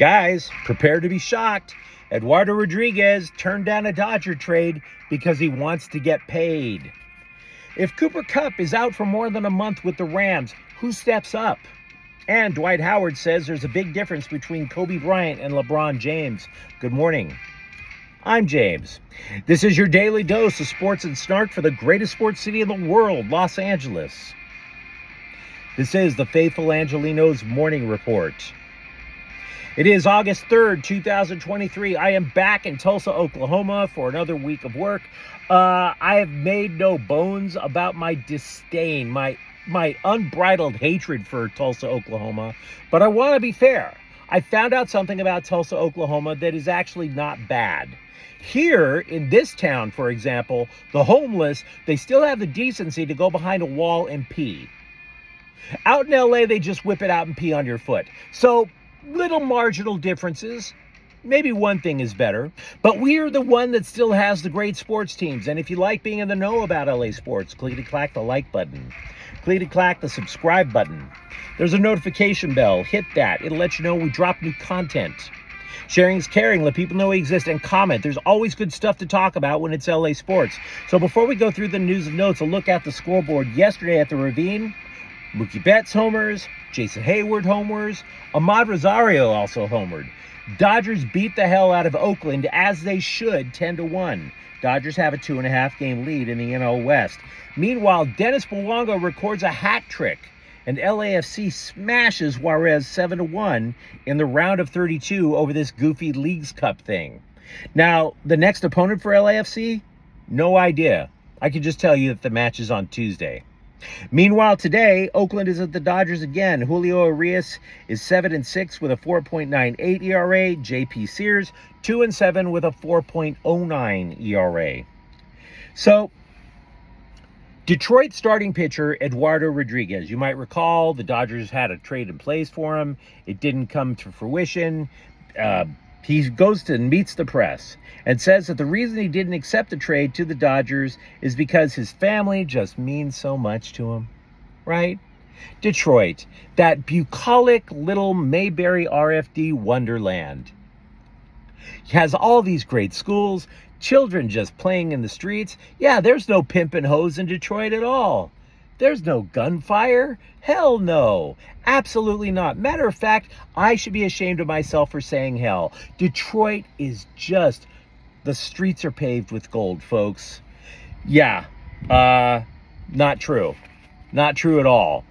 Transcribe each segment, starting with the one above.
Guys, prepare to be shocked. Eduardo Rodriguez turned down a Dodger trade because he wants to get paid. If Cooper Kupp is out for more than a month with the Rams, who steps up? And Dwight Howard says there's a big difference between Kobe Bryant and LeBron James. Good morning. I'm James. This is your daily dose of sports and snark for the greatest sports city in the world, Los Angeles. This is the faithful Angelenos Morning Report. It is August 3rd, 2023. I am back in Tulsa, Oklahoma for another week of work. I have made no bones about my disdain, my unbridled hatred for Tulsa, Oklahoma. But I want to be fair. I found out something about Tulsa, Oklahoma that is actually not bad. Here in this town, for example, the homeless, they still have the decency to go behind a wall and pee. Out in LA, they just whip it out and pee on your foot. So, little marginal differences. Maybe one thing is better, but we're the one that still has the great sports teams. And if you like being in the know about LA sports, clickety-clack the like button. Clickety-clack the subscribe button. There's a notification bell. Hit that. It'll let you know when we drop new content. Sharing is caring. Let people know we exist and comment. There's always good stuff to talk about when it's LA sports. So before we go through the news and notes, a look at the scoreboard yesterday at the Ravine. Mookie Betts homers, Jason Hayward homers, Ahmad Rosario also homered. Dodgers beat the hell out of Oakland, as they should, 10-1. Dodgers have a 2.5 game lead in the NL West. Meanwhile, Dennis Bouanga records a hat trick, and LAFC smashes Juarez 7-1 in the round of 32 over this goofy Leagues Cup thing. Now, the next opponent for LAFC? No idea. I can just tell you that the match is on Tuesday. Meanwhile, today, Oakland is at the Dodgers again. Julio Urias is 7-6 with a 4.98 ERA. J.P. Sears, 2-7 with a 4.09 ERA. So, Detroit starting pitcher Eduardo Rodriguez. You might recall the Dodgers had a trade in place for him. It didn't come to fruition. He goes to meets the press and says that the reason he didn't accept the trade to the Dodgers is because his family just means so much to him, right? Detroit, that bucolic little Mayberry RFD wonderland. He has all these great schools, children just playing in the streets. Yeah, there's no pimp and hose in Detroit at all. There's no gunfire. Hell no. Absolutely not. Matter of fact, I should be ashamed of myself for saying hell. Detroit is just, the streets are paved with gold, folks. Yeah, not true. Not true at all.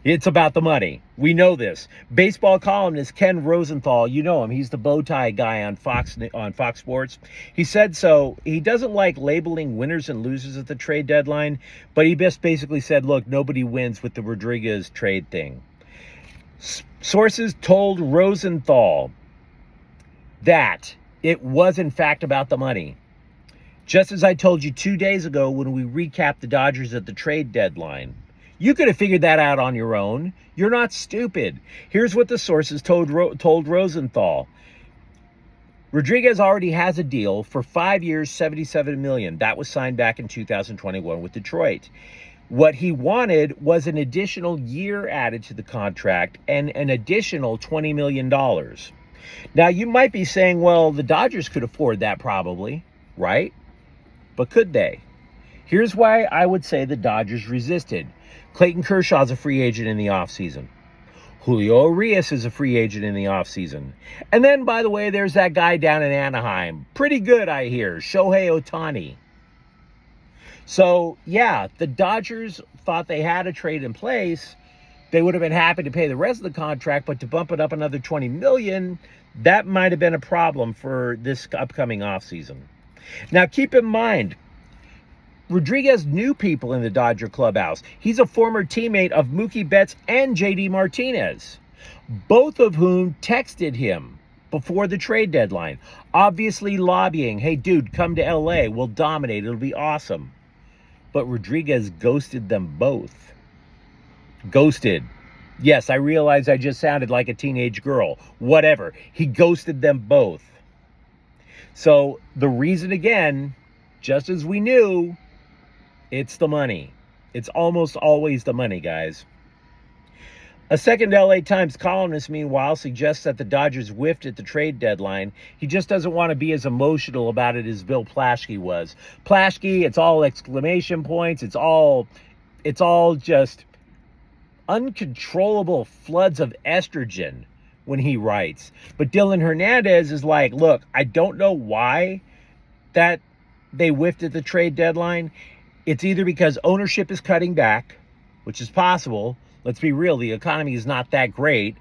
It's about the money. We know this. Baseball columnist Ken Rosenthal, you know him. He's the bow tie guy on Fox Sports. He said so. He doesn't like labeling winners and losers at the trade deadline, but he just basically said, look, nobody wins with the Rodriguez trade thing. Sources told Rosenthal that it was, in fact, about the money. Just as I told you 2 days ago when we recapped the Dodgers at the trade deadline. You could have figured that out on your own. You're not stupid. Here's what the sources told Rosenthal. Rodriguez already has a deal for 5 years, $77 million. That was signed back in 2021 with Detroit. What he wanted was an additional year added to the contract and an additional $20 million. Now, you might be saying, well, the Dodgers could afford that probably, right? But could they? Here's why I would say the Dodgers resisted. Clayton Kershaw's a free agent in the offseason. Julio Urias is a free agent in the offseason. And then, by the way, there's that guy down in Anaheim. Pretty good, I hear. Shohei Ohtani. So, yeah, the Dodgers thought they had a trade in place. They would have been happy to pay the rest of the contract, but to bump it up another $20 million, that might have been a problem for this upcoming offseason. Now, keep in mind, Rodriguez knew people in the Dodger clubhouse. He's a former teammate of Mookie Betts and J.D. Martinez, both of whom texted him before the trade deadline, obviously lobbying, hey, dude, come to L.A. We'll dominate. It'll be awesome. But Rodriguez ghosted them both. Ghosted. Yes, I realize I just sounded like a teenage girl. Whatever. He ghosted them both. So the reason, again, just as we knew, it's the money. It's almost always the money, guys. A second LA Times columnist, meanwhile, suggests that the Dodgers whiffed at the trade deadline. He just doesn't want to be as emotional about it as Bill Plaschke was. Plaschke, it's all exclamation points. It's all just uncontrollable floods of estrogen when he writes. But Dylan Hernandez is like, look, I don't know why that they whiffed at the trade deadline. It's either because ownership is cutting back, which is possible. Let's be real, the economy is not that great,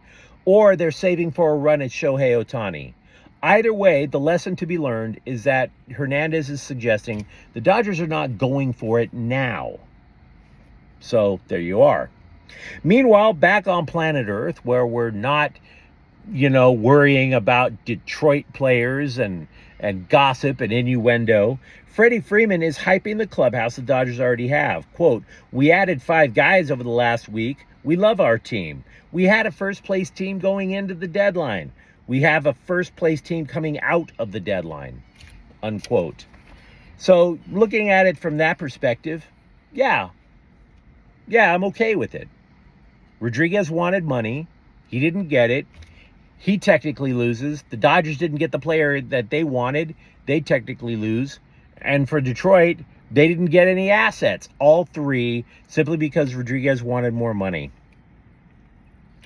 or they're saving for a run at Shohei Ohtani. Either way, the lesson to be learned is that Hernandez is suggesting the Dodgers are not going for it now. So there you are. Meanwhile, back on planet Earth, where we're not, worrying about Detroit players and gossip and innuendo, Freddie Freeman is hyping the clubhouse the Dodgers already have. Quote, "We added 5 guys over the last week. We love our team. We had a first-place team going into the deadline. We have a first-place team coming out of the deadline." Unquote. So looking at it from that perspective, yeah, I'm okay with it. Rodriguez wanted money. He didn't get it. He technically loses. The Dodgers didn't get the player that they wanted. They technically lose. And for Detroit, they didn't get any assets. All 3, simply because Rodriguez wanted more money.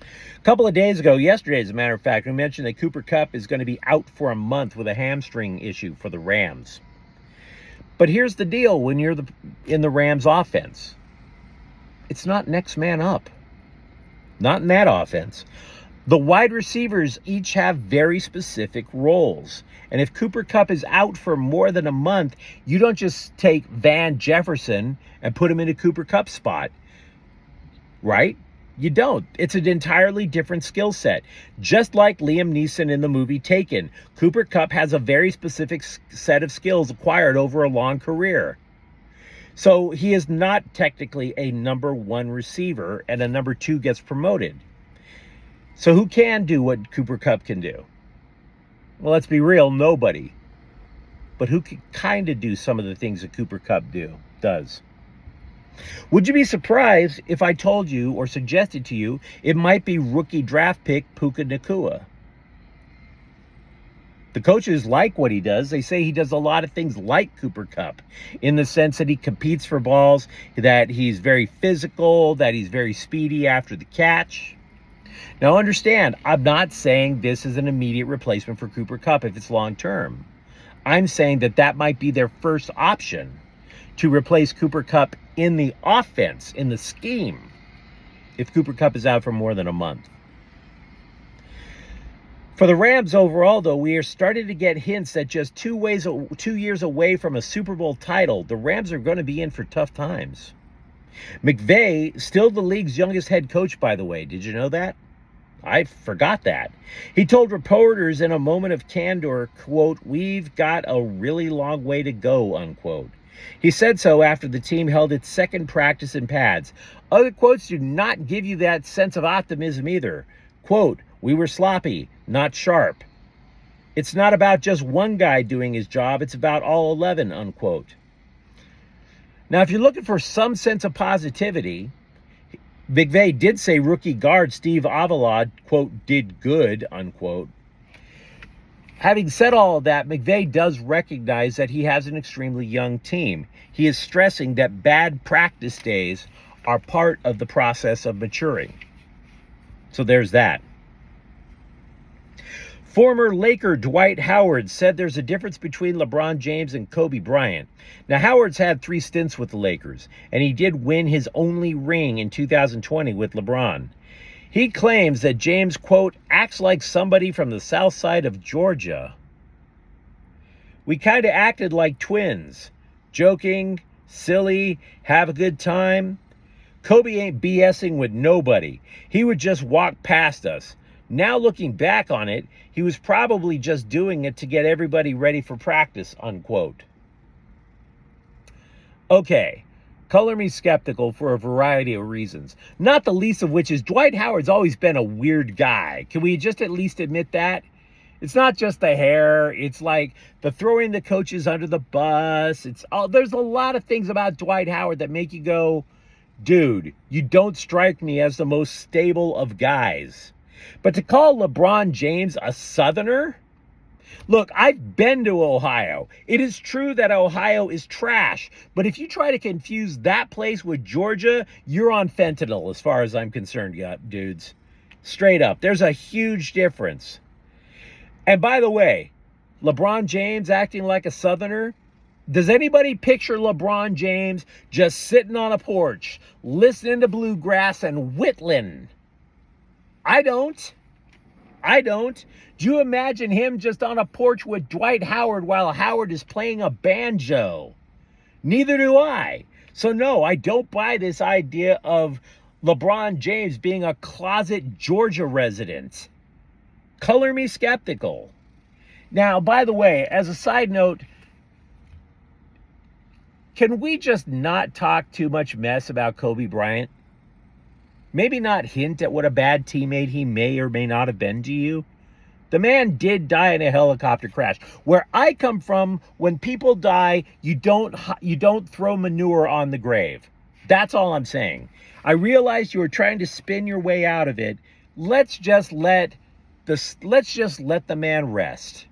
A couple of days ago, yesterday as a matter of fact, we mentioned that Cooper Kupp is going to be out for a month with a hamstring issue for the Rams. But here's the deal when you're in the Rams offense. It's not next man up. Not in that offense. The wide receivers each have very specific roles. And if Cooper Kupp is out for more than a month, you don't just take Van Jefferson and put him in a Cooper Kupp spot. Right? You don't. It's an entirely different skill set. Just like Liam Neeson in the movie Taken, Cooper Kupp has a very specific set of skills acquired over a long career. So he is not technically a number 1 receiver, and a number 2 gets promoted. So who can do what Cooper Kupp can do? Well, let's be real, nobody. But who can kind of do some of the things that Cooper Kupp does? Would you be surprised if I told you or suggested to you it might be rookie draft pick Puka Nacua? The coaches like what he does. They say he does a lot of things like Cooper Kupp, in the sense that he competes for balls, that he's very physical, that he's very speedy after the catch. Now understand, I'm not saying this is an immediate replacement for Cooper Kupp if it's long term. I'm saying that might be their first option to replace Cooper Kupp in the offense, in the scheme, if Cooper Kupp is out for more than a month. For the Rams overall, though, we are starting to get hints that just 2 years away from a Super Bowl title, the Rams are going to be in for tough times. McVeigh, still the league's youngest head coach, by the way. Did you know that? I forgot that. He told reporters in a moment of candor, quote, "We've got a really long way to go," unquote. He said so after the team held its second practice in pads. Other quotes do not give you that sense of optimism either. Quote, "We were sloppy, not sharp. It's not about just one guy doing his job, it's about all 11, unquote." Now, if you're looking for some sense of positivity, McVeigh did say rookie guard Steve Avila, quote, "did good," unquote. Having said all of that, McVeigh does recognize that he has an extremely young team. He is stressing that bad practice days are part of the process of maturing. So there's that. Former Laker Dwight Howard said there's a difference between LeBron James and Kobe Bryant. Now, Howard's had 3 stints with the Lakers, and he did win his only ring in 2020 with LeBron. He claims that James, quote, "acts like somebody from the south side of Georgia. We kind of acted like twins. Joking, silly, have a good time. Kobe ain't BSing with nobody. He would just walk past us. Now looking back on it, he was probably just doing it to get everybody ready for practice," unquote. Okay, color me skeptical for a variety of reasons, not the least of which is Dwight Howard's always been a weird guy. Can we just at least admit that? It's not just the hair. It's like the throwing the coaches under the bus. There's a lot of things about Dwight Howard that make you go, Dude, you don't strike me as the most stable of guys. But to call LeBron James a Southerner? Look, I've been to Ohio. It is true that Ohio is trash, but if you try to confuse that place with Georgia, you're on fentanyl as far as I'm concerned, dudes. Straight up. There's a huge difference. And by the way, LeBron James acting like a Southerner? Does anybody picture LeBron James just sitting on a porch, listening to bluegrass and whittling? I don't. Do you imagine him just on a porch with Dwight Howard while Howard is playing a banjo? Neither do I. So no, I don't buy this idea of LeBron James being a closet Georgia resident. Color me skeptical. Now, by the way, as a side note, can we just not talk too much mess about Kobe Bryant? Maybe not hint at what a bad teammate he may or may not have been to you. The man did die in a helicopter crash. Where I come from, when people die, you don't throw manure on the grave. That's all I'm saying. I realize you were trying to spin your way out of it. Let's just let the man rest.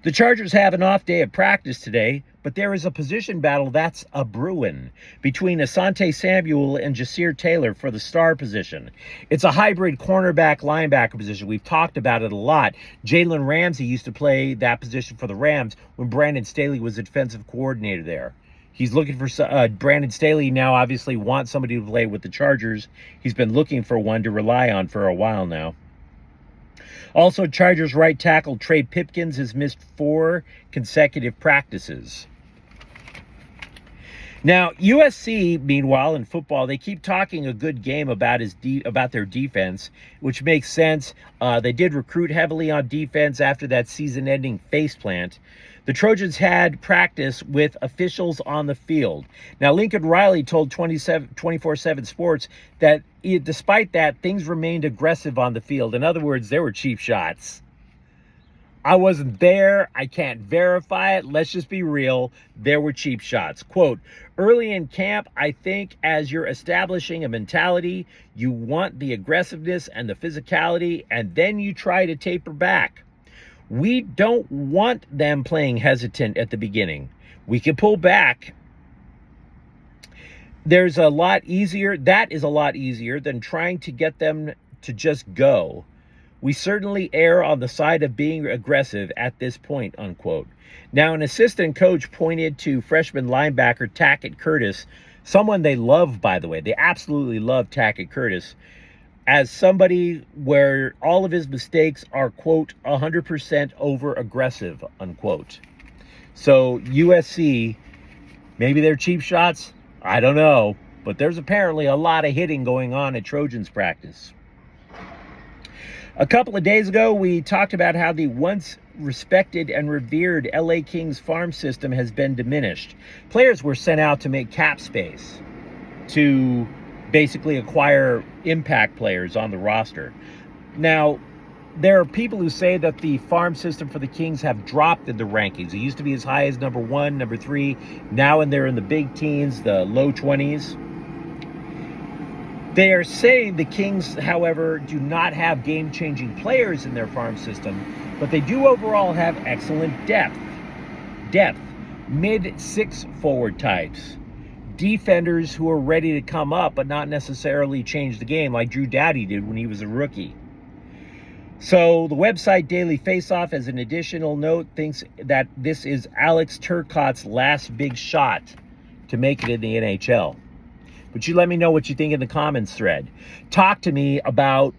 The Chargers have an off day of practice today, but there is a position battle that's a brewing between Asante Samuel and Jasir Taylor for the star position. It's a hybrid cornerback-linebacker position. We've talked about it a lot. Jalen Ramsey used to play that position for the Rams when Brandon Staley was the defensive coordinator there. He's looking for Brandon Staley now obviously wants somebody to play with the Chargers. He's been looking for one to rely on for a while now. Also, Chargers right tackle Trey Pipkins has missed 4 consecutive practices. Now, USC, meanwhile, in football, they keep talking a good game about their defense, which makes sense. They did recruit heavily on defense after that season-ending faceplant. The Trojans had practice with officials on the field. Now, Lincoln Riley told 24/7 Sports that despite that, things remained aggressive on the field. In other words, there were cheap shots. I wasn't there. I can't verify it. Let's just be real. There were cheap shots. Quote, early in camp, I think as you're establishing a mentality, you want the aggressiveness and the physicality, and then you try to taper back. We don't want them playing hesitant at the beginning. We can pull back. That is a lot easier than trying to get them to just go. We certainly err on the side of being aggressive at this point, unquote. Now, an assistant coach pointed to freshman linebacker Tackett Curtis, someone they love, by the way. They absolutely love Tackett Curtis, as somebody where all of his mistakes are, quote, 100% over-aggressive, unquote. So USC, maybe they're cheap shots? I don't know. But there's apparently a lot of hitting going on at Trojans practice. A couple of days ago, we talked about how the once respected and revered LA Kings farm system has been diminished. Players were sent out to make cap space, to basically acquire impact players on the roster. Now, there are people who say that the farm system for the Kings have dropped in the rankings. It used to be as high as number 1, number 3. Now they're in the big teens, the low 20s. They are saying the Kings, however, do not have game-changing players in their farm system, but they do overall have excellent depth. Mid-6 forward types. Defenders who are ready to come up but not necessarily change the game like Drew Doughty did when he was a rookie. So the website Daily Faceoff, as an additional note, thinks that this is Alex Turcotte's last big shot to make it in the NHL. But you let me know what you think in the comments thread. Talk to me about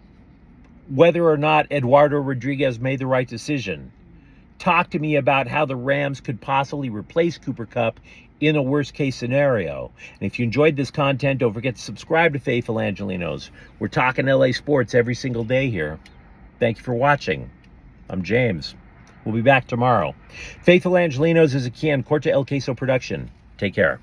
whether or not Eduardo Rodriguez made the right decision. Talk to me about how the Rams could possibly replace Cooper Kupp in a worst-case scenario. And if you enjoyed this content, don't forget to subscribe to Faithful Angelenos. We're talking LA sports every single day here. Thank you for watching. I'm James. We'll be back tomorrow. Faithful Angelenos is a Kian Corte El Queso production. Take care.